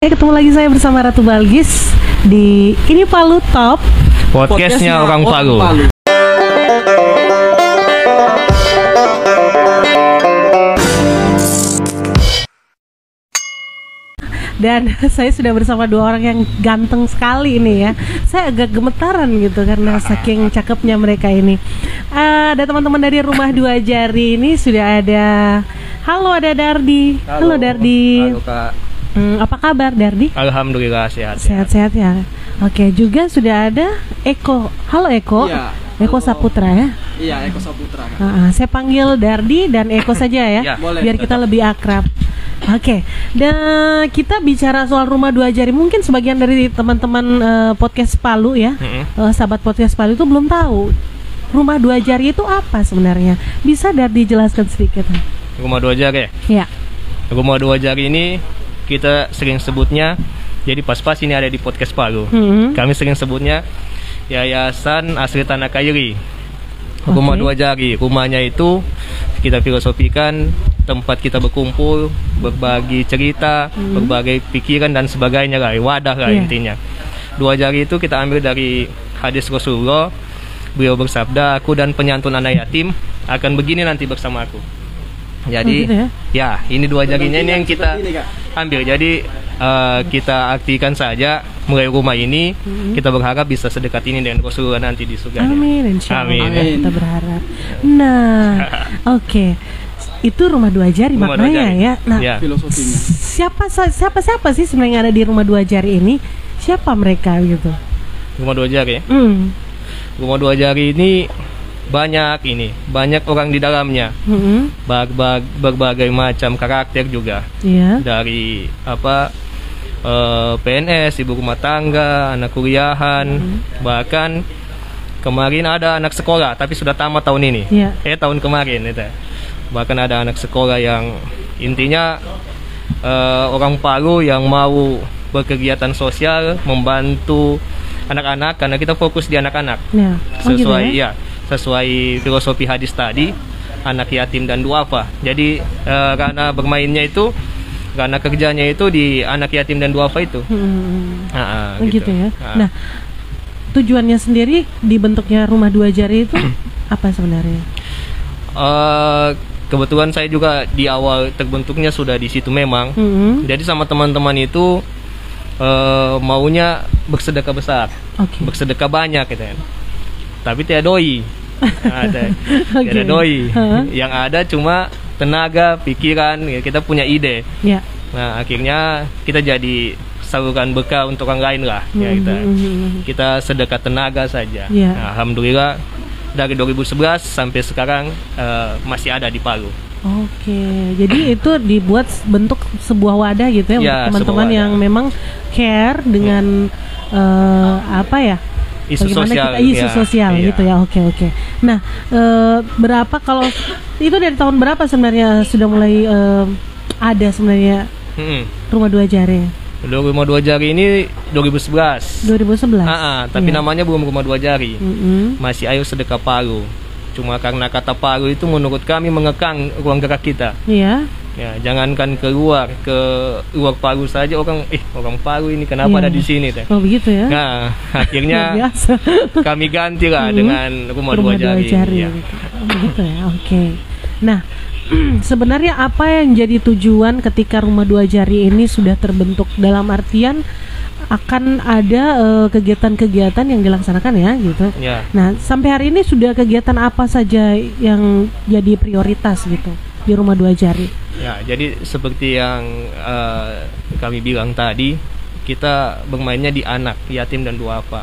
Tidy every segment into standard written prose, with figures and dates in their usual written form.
Ketemu lagi saya bersama Ratu Balgis di Ini Palu Top Podcastnya orang Palu. Dan saya sudah bersama dua orang yang ganteng sekali ini ya. Saya agak gemetaran gitu karena saking cakepnya mereka ini. Ada teman-teman dari Rumah Dua Jari ini sudah ada. Halo, ada Dardi. Halo Dardi. Halo Kak. Apa kabar Dardi? Alhamdulillah sehat. Sehat-sehat ya. Oke, juga sudah ada Eko. Halo Eko. Iya. Eko Halo. Saputra ya. Iya, Eko Saputra. Saya panggil Dardi dan Eko saja ya, Ya, boleh. biar kita lebih akrab. Oke, dan kita bicara soal Rumah Dua Jari. Mungkin sebagian dari teman-teman podcast Palu ya, sahabat podcast Palu itu belum tahu Rumah Dua Jari itu apa sebenarnya. Bisa Dardi jelaskan sedikit? Rumah Dua Jari. Ya. Rumah Dua Jari ini kita sering sebutnya, jadi pas-pas ini ada di podcast Palu. Kami sering sebutnya Yayasan Asri Tanah Kairi. Rumah Dua Jari, rumahnya itu kita filosofikan tempat kita berkumpul, berbagi cerita, berbagai pikiran dan sebagainya lah, wadah lah intinya. Dua jari itu kita ambil dari hadis Rasulullah. Beliau bersabda, aku dan penyantun anak yatim akan begini nanti bersama aku. Jadi gitu ya? Ini dua jarinya ini yang kita Seperti ini, Kak. ambil. Jadi kita artikan saja mulai rumah ini kita berharap bisa sedekat ini dengan Rasulullah nanti di surga. Amin, insya Allah. Amin. Kita berharap. Nah, oke. Itu Rumah Dua Jari Rumah Dua maknanya Jari. ya. Nah, Ya. Filosofinya. siapa sih sebenarnya yang ada di Rumah Dua Jari ini? Siapa mereka gitu? Rumah Dua Jari. Rumah Dua Jari ini banyak orang di dalamnya. Berbagai macam karakter juga. Iya. Dari PNS, ibu rumah tangga, anak kuliahan, bahkan kemarin ada anak sekolah tapi sudah tamat tahun ini. Iya. Tahun kemarin itu. Bahkan ada anak sekolah yang intinya orang Palu yang mau berkegiatan sosial, membantu anak-anak karena kita fokus di anak-anak. Ya. Sesuai sesuai filosofi hadis tadi, anak yatim dan duafa. Jadi karena bermainnya itu, karena kerjanya itu di anak yatim dan duafa itu. Gitu ya. Nah, tujuannya sendiri dibentuknya Rumah Dua Jari itu apa sebenarnya? Kebetulan saya juga di awal terbentuknya sudah di situ memang. Jadi sama teman-teman itu maunya bersedekah besar, bersedekah banyak gitu kan. Tapi tidak doi. Tidak doi. Yang ada cuma tenaga, pikiran, kita punya ide. Ya. Nah, akhirnya kita jadi saluran berkah untuk orang lain lah. Kita sedekah tenaga saja. Ya. Nah, alhamdulillah dari 2011 sampai sekarang masih ada di Palu. Oke, jadi itu dibuat bentuk sebuah wadah gitu ya, Ya, untuk teman-teman sebuah yang memang care dengan Isu bagaimana sosial, kita isu sosial gitu ya. Oke. Nah, berapa kalau itu dari tahun berapa sebenarnya sudah mulai ada sebenarnya Rumah Dua Jari? Rumah Dua Jari ini 2011. 2011. Tapi Iya. namanya belum Rumah Dua Jari. Masih Ayo Sedekah Palu. Cuma karena kata Palu itu menurut kami mengekang ruang gerak kita. Iya. Ya, jangankan ke luar Palu saja orang Palu ini kenapa ada di sini teh. Oh begitu ya. Nah, akhirnya Luar biasa. kami ganti lah dengan Rumah Dua Jari. Ya. Gitu. Begitu ya. Oke. Nah, sebenarnya apa yang jadi tujuan ketika Rumah Dua Jari ini sudah terbentuk? Dalam artian akan ada kegiatan-kegiatan yang dilaksanakan ya gitu. Ya. Nah, sampai hari ini sudah kegiatan apa saja yang jadi prioritas gitu di Rumah Dua Jari? Ya, jadi seperti yang kami bilang tadi, kita bermainnya di anak yatim dan duafa.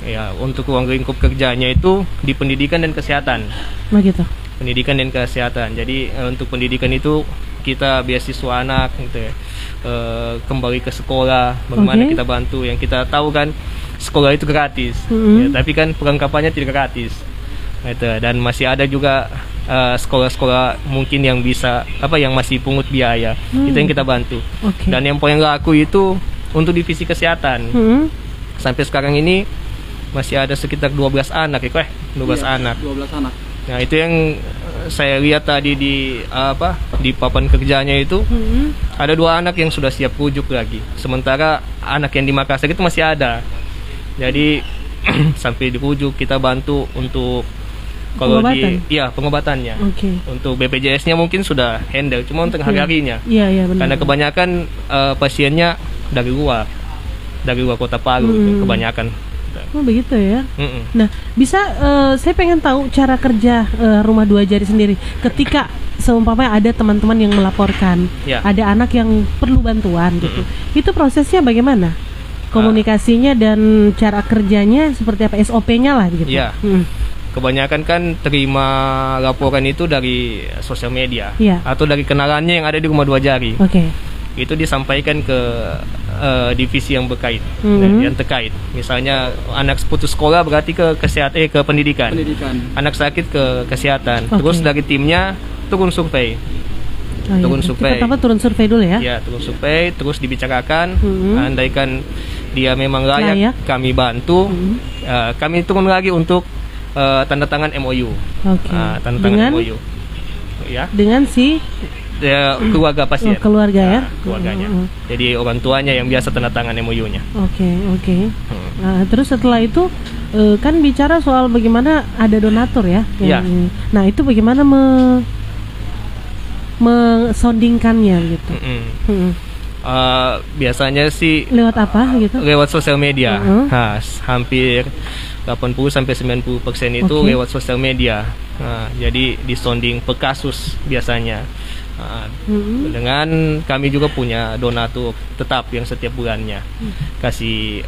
Ya, untuk ruang lingkup kerjanya itu di pendidikan dan kesehatan. Begitu. Pendidikan dan kesehatan. Jadi untuk pendidikan itu kita beasiswa anak gitu ya. Kembali ke sekolah, bagaimana kita bantu. Yang kita tahu kan sekolah itu gratis. Ya, tapi kan perlengkapannya tidak gratis. Gitu. Dan masih ada juga sekolah-sekolah mungkin yang bisa yang masih pungut biaya. Itu yang kita bantu. Dan yang paling laku itu untuk divisi kesehatan. Sampai sekarang ini masih ada sekitar 12 anak ya, 12 anak. 12 anak. Nah itu yang saya lihat tadi di di papan kerjanya itu ada 2 anak yang sudah siap rujuk lagi. Sementara anak yang di Makassar itu masih ada. Jadi sampai dirujuk kita bantu untuk kalau pengobatannya. Untuk BPJS-nya mungkin sudah handle, cuma untuk hari-harinya. Iya, benar. Karena kebanyakan pasiennya dari luar Kota Palu kebanyakan. Oh begitu ya. Nah, bisa saya pengen tahu cara kerja Rumah Dua Jari sendiri. Ketika seumpamanya ada teman-teman yang melaporkan, ada anak yang perlu bantuan gitu. Itu prosesnya bagaimana? Komunikasinya dan cara kerjanya seperti apa? SOP-nya lah gitu. Iya. Kebanyakan kan terima laporan itu dari sosial media atau dari kenalannya yang ada di Rumah Dua Jari. Itu disampaikan ke divisi yang berkait, yang terkait. Misalnya anak putus sekolah berarti ke kesehatan, ke pendidikan. Anak sakit ke kesehatan. Terus dari timnya turun survei. Survei. Pertama turun survei dulu ya? Ya, turun survei, terus dibicarakan. Andaikan dia memang layak, kami bantu. Kami turun lagi untuk tanda tangan MOU. Tanda tangan MOU. Ya. Dengan si keluarga pasien. Keluarga ya? Keluarganya. Jadi orang tuanya yang biasa tanda tangan MOU-nya. Oke. Nah, terus setelah itu kan bicara soal bagaimana ada donatur ya? Nah, itu bagaimana mensondingkannya gitu? Biasanya sih lewat apa gitu? Lewat sosial media. Hampir 80-90% itu lewat sosial media. Jadi disonding per kasus biasanya. Dengan kami juga punya donatur tetap yang setiap bulannya kasih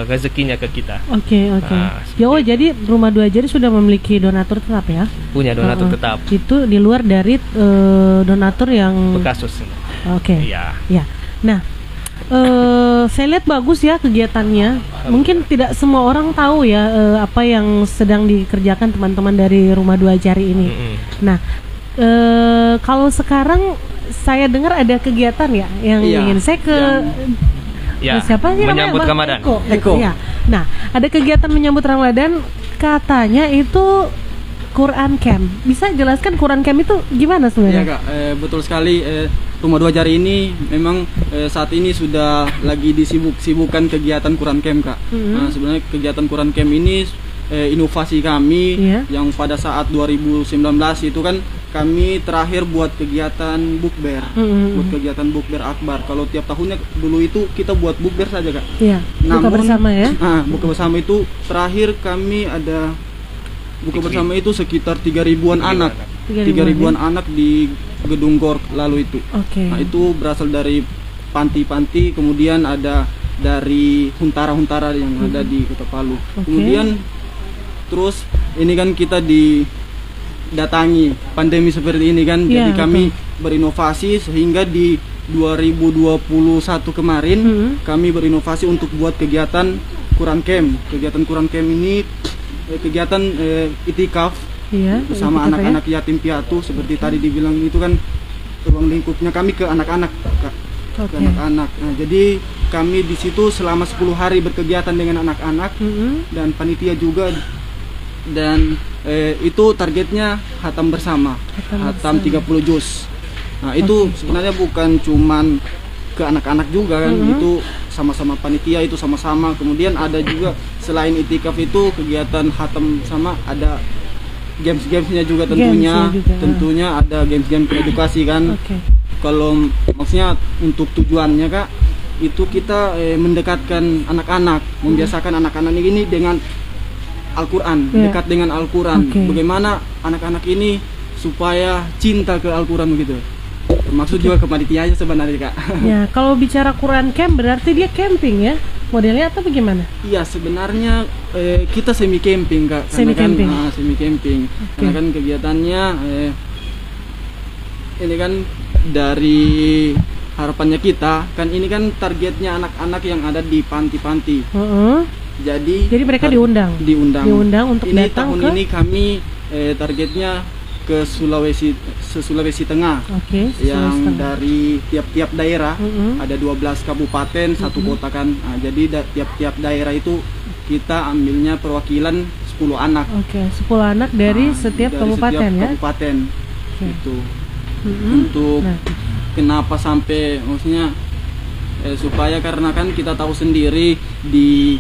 rezekinya ke kita. Jadi Rumah Dua Jari sudah memiliki donatur tetap ya? Punya donatur tetap. Itu di luar dari donatur yang per kasus. Nah, saya lihat bagus ya kegiatannya. Mungkin tidak semua orang tahu ya apa yang sedang dikerjakan teman-teman dari Rumah Dua Jari ini. Nah, kalau sekarang saya dengar ada kegiatan ya yang ingin saya ke siapa sih menyambut Ramadan. Eko. Ya. Nah, ada kegiatan menyambut Ramadan, katanya itu Quran Camp. Bisa jelaskan Quran Camp itu gimana sebenarnya? Iya Kak, betul sekali. Rumah Dua Jari ini memang saat ini sudah lagi disibukkan kegiatan Quran Camp Kak. Nah, sebenarnya kegiatan Quran Camp ini inovasi kami yang pada saat 2019 itu kan kami terakhir buat kegiatan bukber, buat kegiatan bukber akbar. Kalau tiap tahunnya dulu itu kita buat bukber saja Kak. Buka bersama ya? Buka bersama itu terakhir kami ada buka bersama itu sekitar 3.000-an anak, 3.000-an anak di Gedung Gor lalu itu. Nah itu berasal dari panti-panti, kemudian ada dari huntara-huntara yang ada di Kota Palu. Kemudian terus ini kan kita didatangi pandemi seperti ini kan, jadi kami berinovasi sehingga di 2021 kemarin kami berinovasi untuk buat kegiatan Quran Camp. Kegiatan Quran Camp ini kegiatan itikaf bersama anak-anak yatim piatu seperti tadi dibilang itu kan ruang lingkupnya kami ke anak-anak ke anak-anak. Nah, jadi kami di situ selama 10 hari berkegiatan dengan anak-anak dan panitia juga, dan itu targetnya khatam bersama, khatam 30 juz. Nah, itu sebenarnya bukan cuman ke anak-anak juga kan, itu sama-sama panitia, itu sama-sama. Kemudian ada juga selain itikaf itu kegiatan khatam sama ada games-gamesnya juga tentunya. Tentunya ada games-games edukasi kan. Kalau maksudnya untuk tujuannya Kak, itu kita mendekatkan anak-anak, membiasakan anak-anak ini dengan Al-Quran, dekat dengan Al-Quran. Bagaimana anak-anak ini supaya cinta ke Al-Quran begitu. Termasuk juga ke panitia aja sebenarnya Kak. Ya, kalau bicara Quran Camp berarti dia camping ya? Modelnya atau bagaimana? Iya, sebenarnya kita semi camping Kak. Semi camping. Semi camping. Karena kan kegiatannya ini kan dari harapannya kita kan, ini kan targetnya anak-anak yang ada di panti-panti. Jadi mereka diundang untuk ini datang tahun ini kami targetnya ke Sulawesi Tengah. Yang dari tiap-tiap daerah ada 12 kabupaten, satu kota kan. Nah, jadi tiap-tiap daerah itu kita ambilnya perwakilan 10 anak. Oke, 10 anak dari setiap kabupaten ya? Kabupaten. Itu. Untuk kenapa sampai maksudnya supaya karena kan kita tahu sendiri di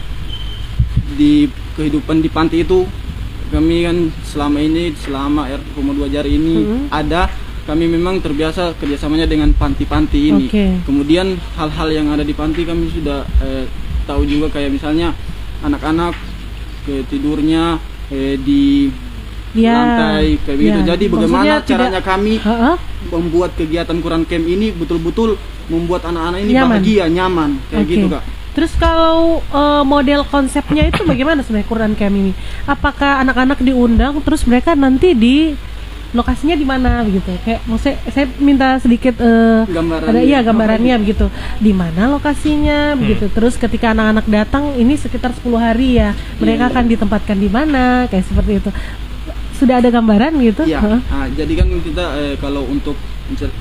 kehidupan di panti itu kami kan selama Rumah Dua Jari ini kami memang terbiasa kerjasamanya dengan panti-panti ini. Kemudian hal-hal yang ada di panti kami sudah tahu juga, kayak misalnya anak-anak tidurnya di lantai kayak begitu. Jadi bagaimana caranya kami membuat kegiatan Quran Camp ini betul-betul membuat anak-anak ini bahagia, nyaman kayak gitu Kak. Terus kalau model konsepnya itu bagaimana sebenarnya Quran Camp ini? Apakah anak-anak diundang terus mereka nanti di lokasinya di mana begitu? Kayak maksudnya saya minta sedikit gambarannya begitu. Di mana lokasinya begitu. Terus ketika anak-anak datang ini sekitar 10 hari ya. Mereka akan ditempatkan di mana kayak seperti itu. Sudah ada gambaran gitu? Iya. Jadi kan kita kalau untuk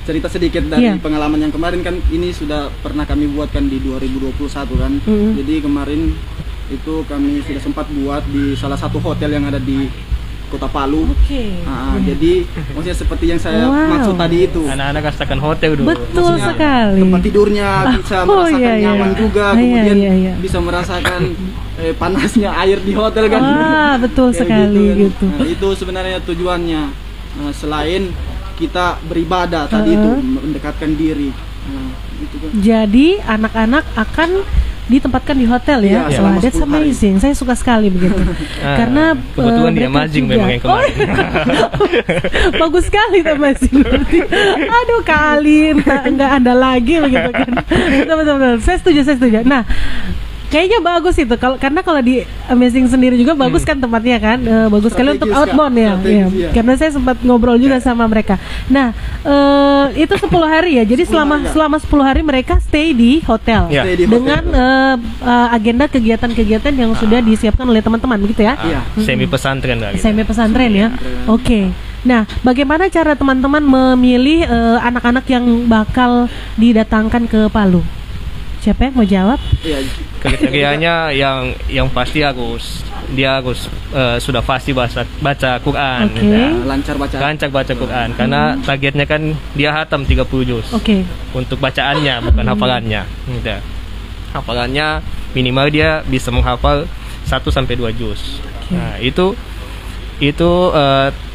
cerita sedikit dari pengalaman yang kemarin kan, ini sudah pernah kami buatkan di 2021 kan. Jadi kemarin itu kami sudah sempat buat di salah satu hotel yang ada di Kota Palu. Jadi maksudnya seperti yang saya maksud tadi itu. Anak-anak rasakan hotel dulu. Betul sekali. Tempat tidurnya bisa merasakan nyaman juga, kemudian bisa merasakan panasnya air di hotel kan. Betul sekali gitu. Itu sebenarnya tujuannya. Selain kita beribadah tadi itu mendekatkan diri. Gitu kan. Jadi anak-anak akan ditempatkan di hotel ya. That's amazing. Saya suka sekali begitu. Karena kebetulan dia Amazing memang yang kemarin. Bagus sekali Amazing berarti. Aduh kali nggak ada lagi begitu kan. Betul. Saya setuju. Nah, kayaknya bagus itu karena kalau di Amazing sendiri juga bagus kan tempatnya kan, bagus sekali untuk outbound ya. Karena saya sempat ngobrol juga sama mereka. Nah, itu 10 hari ya. Jadi selama 10 hari mereka stay di hotel dengan agenda kegiatan-kegiatan yang sudah disiapkan oleh teman-teman begitu ya. Semi pesantren lah. Semi pesantren ya. Oke. Nah, bagaimana cara teman-teman memilih anak-anak yang bakal didatangkan ke Palu? Siapa yang mau jawab? Kriterianya yang pasti dia harus sudah pasti baca Quran. Lancar baca Quran karena targetnya kan dia hatam 30 juz. Untuk bacaannya bukan hafalannya. Hafalannya minimal dia bisa menghafal 1 sampai 2 juz. Nah, itu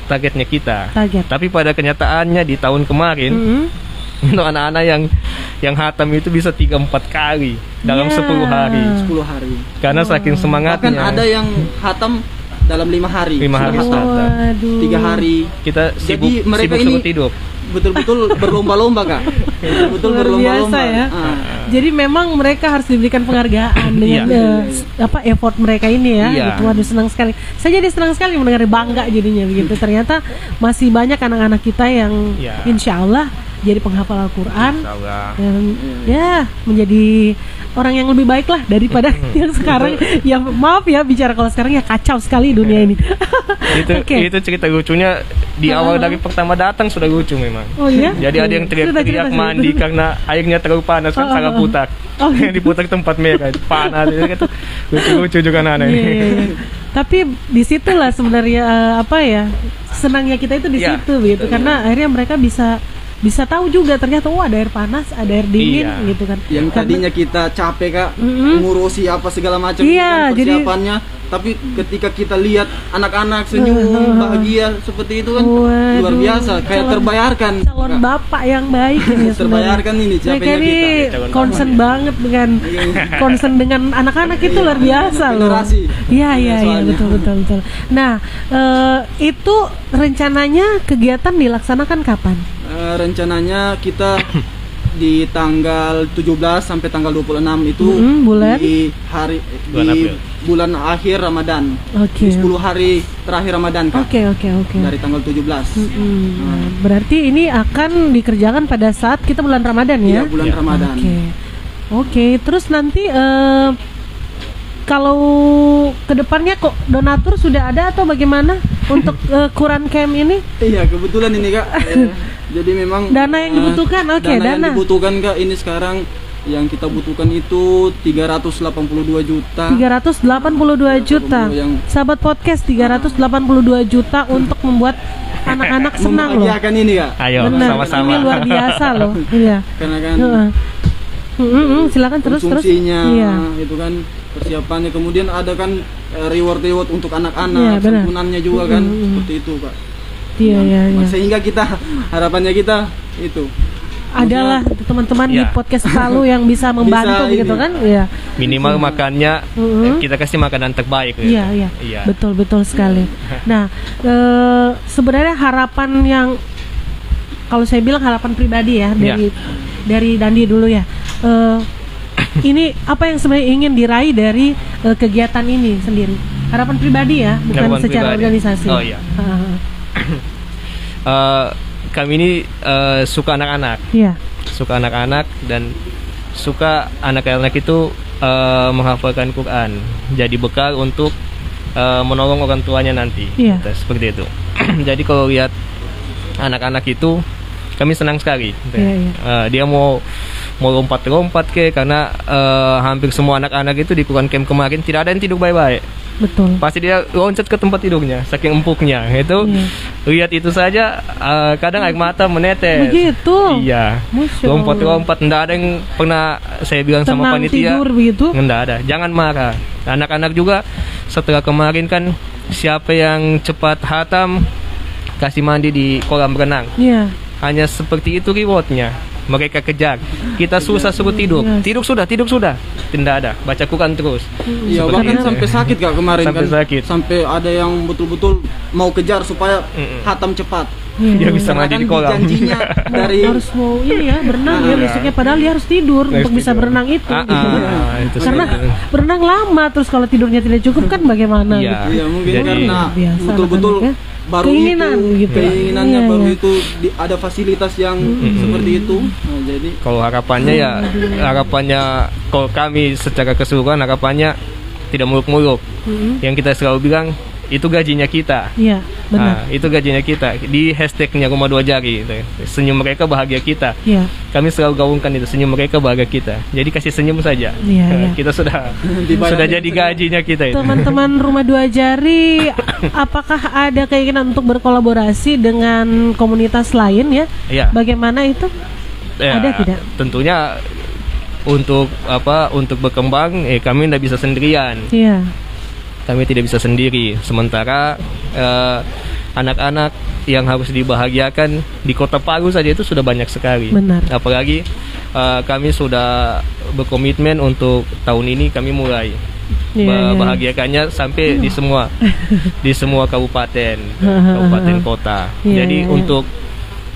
targetnya kita. Tapi pada kenyataannya di tahun kemarin untuk anak-anak yang hatam itu bisa 3-4 kali dalam 10 hari. Karena saking semangatnya. Bahkan ada yang hatam dalam 5 hari. 5 hari hatam. 3 hari. Kita Jadi mereka ini tidur. Betul-betul berlomba-lomba Kak. Betul berlomba-lomba ya. Jadi memang mereka harus diberikan penghargaan dengan effort mereka ini ya. Gitu. Waduh, senang sekali. Saya jadi senang sekali mendengar, bangga jadinya begitu. Ternyata masih banyak anak-anak kita yang insya Allah jadi penghafal Al-Quran dan menjadi orang yang lebih baik lah daripada yang sekarang. Ya maaf ya, bicara kalau sekarang ya kacau sekali dunia ini. Itu cerita lucunya di awal dari pertama datang sudah lucu memang. Jadi ada yang teriak-teriak mandi karena airnya terlalu panas kan, salah putar. Diputar tempat mereka panas. Lucu-lucu juga anak-anak ini. Tapi disitulah sebenarnya senangnya kita itu di situ gitu, karena akhirnya mereka bisa tahu juga ternyata ada air panas, ada air dingin gitu kan. Yang tadinya kita capek Kak ngurusi apa segala macam kan persiapannya, tapi ketika kita lihat anak-anak senyum bahagia seperti itu kan luar biasa, kayak terbayarkan. Calon bapak yang baik ini terbayarkan ini capeknya kita. Concern banget dengan anak-anak itu luar biasa loh. Iya betul. Nah, itu rencananya kegiatan dilaksanakan kapan? Rencananya kita di tanggal 17 sampai tanggal 26 itu bulan? di bulan akhir Ramadan. 10 hari terakhir Ramadan Kak. Dari tanggal 17. Berarti ini akan dikerjakan pada saat kita bulan Ramadan ya? Iya, bulan Ramadan. Oke. Terus nanti kalau kedepannya kok donatur sudah ada atau bagaimana untuk Quran Camp ini? Iya, kebetulan ini Kak. Jadi memang dana yang dibutuhkan, dana yang dibutuhkan Kak ini sekarang Yang kita butuhkan itu 382 juta. 382 juta. Sahabat podcast, 382 juta untuk membuat anak-anak senang loh. Membahagiakan ini Kak. Ayo sama-sama. Ini luar biasa loh. Iya. Karena kan silakan terus. Konsumsinya Iya. itu kan persiapannya, kemudian ada kan reward untuk anak-anak, santunannya juga kan seperti itu Kak. Iya. Sehingga kita harapannya kita itu adalah teman-teman di podcast Palu yang bisa membantu gitu kan? Iya. Minimal makannya kita kasih makanan terbaik. Iya. Betul sekali. Nah, sebenarnya harapan yang kalau saya bilang harapan pribadi ya dari Dandi dulu ya. Ini apa yang sebenarnya ingin diraih dari kegiatan ini sendiri? Harapan pribadi ya, bukan secara organisasi. Oh iya. Kami ini suka anak-anak, suka anak-anak dan suka anak-anak itu menghafalkan Quran, jadi bekal untuk menolong orang tuanya nanti, seperti itu. Jadi kalau lihat anak-anak itu, kami senang sekali. Dia mau lompat-lompat karena hampir semua anak-anak itu di Quran Camp kemarin tidak ada yang tidur baik-baik. Betul. Pasti dia loncat ke tempat tidurnya, saking empuknya. Itu lihat itu saja, kadang air mata menetes. Begitu. Iya. Lompat-lompat, nggak ada yang pernah saya bilang sama panitia. Tidur begitu? Nggak ada. Jangan marah. Anak-anak juga setelah kemarin kan siapa yang cepat hatam kasih mandi di kolam renang. Iya. Hanya seperti itu rewardnya. Mereka kejar. Kita susah suruh tidur. Tidur sudah. Tidak ada. Baca Quran terus. Iya, bahkan sampai sakit Kak kemarin sampai kan. Sakit. Sampai ada yang betul-betul mau kejar supaya hatam cepat. Dia bisa mandi di kolam. Janjinya dari harus mau ini ya berenang besoknya, padahal dia harus tidur untuk bisa berenang itu. Gitu. Karena berenang lama, terus kalau tidurnya tidak cukup kan bagaimana? Iya, mungkin karena betul-betul baru keinginannya baru itu ada fasilitas yang seperti itu. Nah, jadi kalau harapannya kalau kami secara keseluruhan harapannya tidak muluk-muluk. Yang kita selalu bilang itu gajinya kita. Iya, benar. Itu gajinya kita. Di hashtagnya Rumah Dua Jari gitu. Senyum mereka bahagia kita. Iya. Kami selalu gaungkan itu, senyum mereka bahagia kita. Jadi kasih senyum saja. Iya. Kita sudah jadi gajinya kita itu. Teman-teman Rumah Dua Jari, apakah ada keinginan untuk berkolaborasi dengan komunitas lain ya? Iya. Bagaimana itu? Ada tidak? Tentunya untuk berkembang kami tidak bisa sendirian. Iya. Kami tidak bisa sendiri. Sementara anak-anak yang harus dibahagiakan di Kota Palu saja itu sudah banyak sekali. Benar. Apalagi kami sudah berkomitmen untuk tahun ini kami mulai bahagiakannya sampai di semua kabupaten kota. Jadi untuk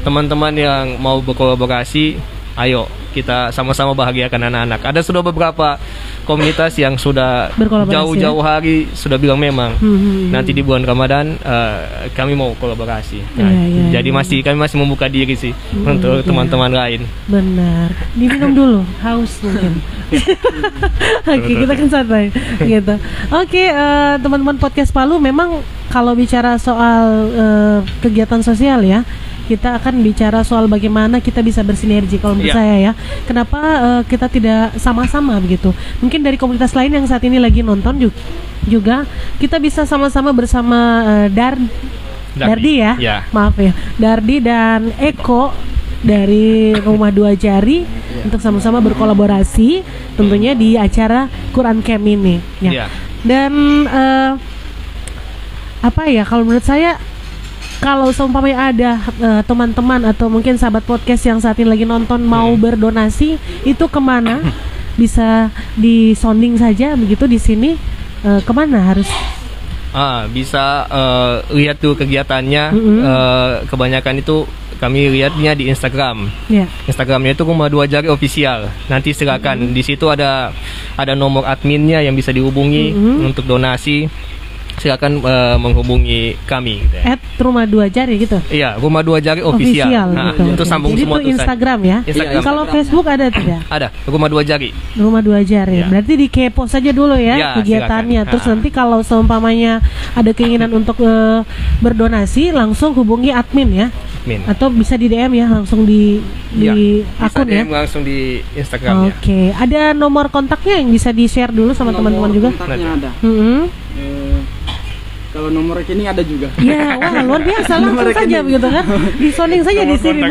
teman-teman yang mau berkolaborasi, ayo kita sama-sama bahagiakan anak-anak. Ada sudah beberapa komunitas yang sudah jauh-jauh hari sudah bilang memang nanti di bulan Ramadan kami mau kolaborasi. Jadi kami masih membuka diri sih untuk teman-teman lain. Benar. Diminum dulu, haus mungkin. Oke, kita kan santai gitu. Oke, teman-teman podcast Palu, memang kalau bicara soal kegiatan sosial ya, kita akan bicara soal bagaimana kita bisa bersinergi. Kalau menurut saya ya, kenapa kita tidak sama-sama begitu? Mungkin dari komunitas lain yang saat ini lagi nonton juga kita bisa sama-sama bersama Dardi ya, maaf ya, Dardi dan Eko dari Rumah Dua Jari untuk sama-sama berkolaborasi tentunya di acara Quran Camp ini ya. Dan kalau menurut saya, kalau seumpamanya ada teman-teman atau mungkin sahabat podcast yang saat ini lagi nonton mau berdonasi, itu kemana? Bisa di sounding saja begitu di sini, kemana harus? Bisa lihat tuh kegiatannya. Kebanyakan itu kami lihatnya di Instagram. Instagramnya itu Rumah Dua Jari Official. Nanti silakan di situ ada nomor adminnya yang bisa dihubungi untuk donasi. Silakan menghubungi kami. @Rumah Dua Jari gitu. Iya, Rumah Dua Jari Official. Itu sambung semua itu Instagram ya. Kalau Facebook ada tidak? Ada, Rumah Dua Jari. Rumah Dua Jari. Berarti di kepo saja dulu ya kegiatannya. Terus nanti kalau seumpamanya ada keinginan untuk berdonasi, langsung hubungi admin ya. admin. Atau bisa di DM ya, langsung di akun bisa DM ya. langsung di Instagramnya. Oke. Ada nomor kontaknya yang bisa di-share dulu sama teman-teman juga? Kontaknya ada. Kalau nomor rekening ada juga. Iya, wah luar biasa, langsung saja begitu kan. Disoning saja di sini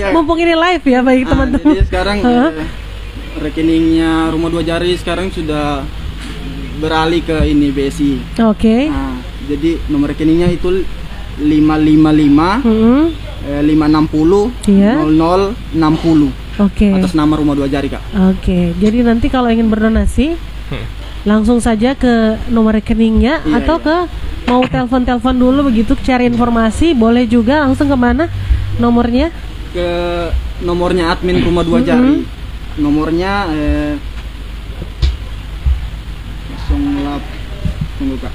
mumpung ini live ya baik teman-teman. Jadi sekarang rekeningnya Rumah Dua Jari sekarang sudah beralih ke ini BSI. Oke. Nah, jadi nomor rekeningnya itu 555 560 0060. Oke. Atas nama Rumah Dua Jari, Kak. Oke. Jadi nanti kalau ingin berdonasi langsung saja ke nomor rekeningnya atau ke mau telepon dulu begitu cari informasi, boleh juga langsung ke mana nomornya? Ke nomornya admin Rumah Dua Jari. Nomornya 08 tunggu, Kak.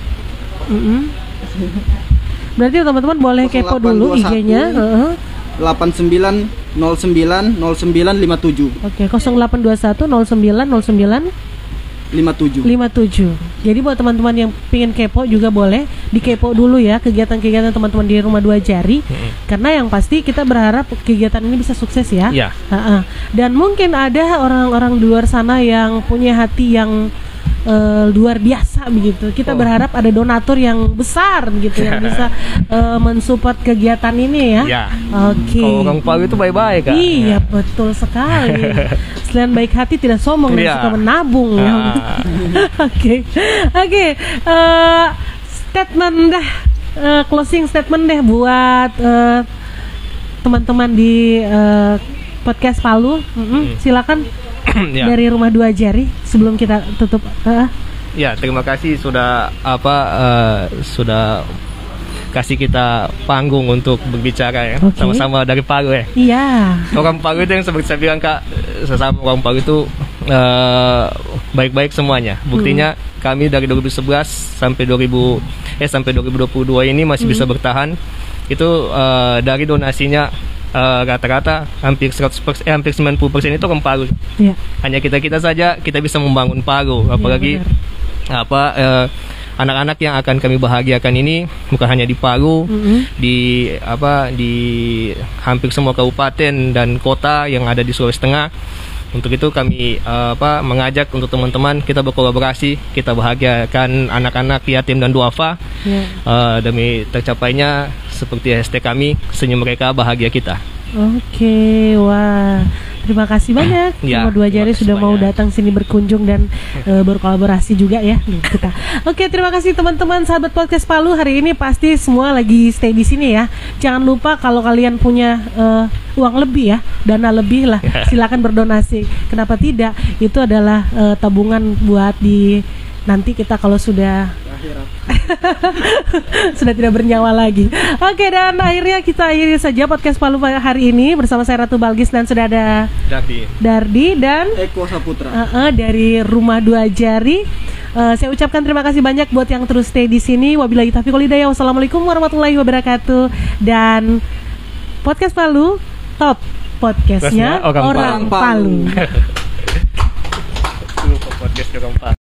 Berarti teman-teman boleh kepo dulu IG-nya. 89090957. Oke, 0821 09 57. Jadi buat teman-teman yang pingin kepo juga boleh dikepo dulu ya kegiatan-kegiatan teman-teman di Rumah Dua Jari. Karena yang pasti kita berharap kegiatan ini bisa sukses ya. Dan mungkin ada orang-orang di luar sana yang punya hati yang luar biasa begitu. Kita berharap ada donatur yang besar gitu yang bisa mensupport kegiatan ini ya. Oke. Kalau orang Palu itu baik-baik, Kak. Iya, betul sekali. Selain baik hati tidak sombong dan suka menabung ya. Oke. Statement dah, closing statement deh buat teman-teman di podcast Palu. Silakan. Dari Rumah Dua Jari sebelum kita tutup. Ya, terima kasih sudah sudah kasih kita panggung untuk berbicara ya. Sama-sama dari Palu ya. Iya. Orang Palu itu yang seperti saya bilang, Kak, sesama orang Palu itu baik-baik semuanya. Buktinya kami dari 2011 sampai 2022 ini masih bisa bertahan. Itu dari donasinya rata-rata hampir 100%, hampir 90% itu orang Palu. Hanya kita saja kita bisa membangun Palu, apalagi anak-anak yang akan kami bahagiakan ini bukan hanya di Palu, di hampir semua kabupaten dan kota yang ada di Sulawesi Tengah. Untuk itu kami mengajak untuk teman-teman kita berkolaborasi, kita bahagiakan anak-anak yatim dan duafa demi tercapainya seperti hashtag kami, senyum mereka bahagia kita. Oke, wah, terima kasih banyak Rumah Dua Jari sudah mau datang sini berkunjung dan berkolaborasi juga ya kita. Oke, terima kasih teman-teman sahabat podcast Palu. Hari ini pasti semua lagi stay di sini ya. Jangan lupa kalau kalian punya uang lebih ya, dana lebih lah, silakan berdonasi. Kenapa tidak? Itu adalah tabungan buat di nanti kita kalau sudah sudah tidak bernyawa lagi. Oke, dan akhirnya kita akhiri saja podcast Palu hari ini bersama saya Ratu Balgis dan sudah ada Dardi dan Eko Saputra dari Rumah Dua Jari. Saya ucapkan terima kasih banyak buat yang terus stay di sini. Wabillahi taufiq wal hidayah. Wassalamualaikum warahmatullahi wabarakatuh. Dan podcast Palu top podcastnya orang Palu. Podcast orang Palu.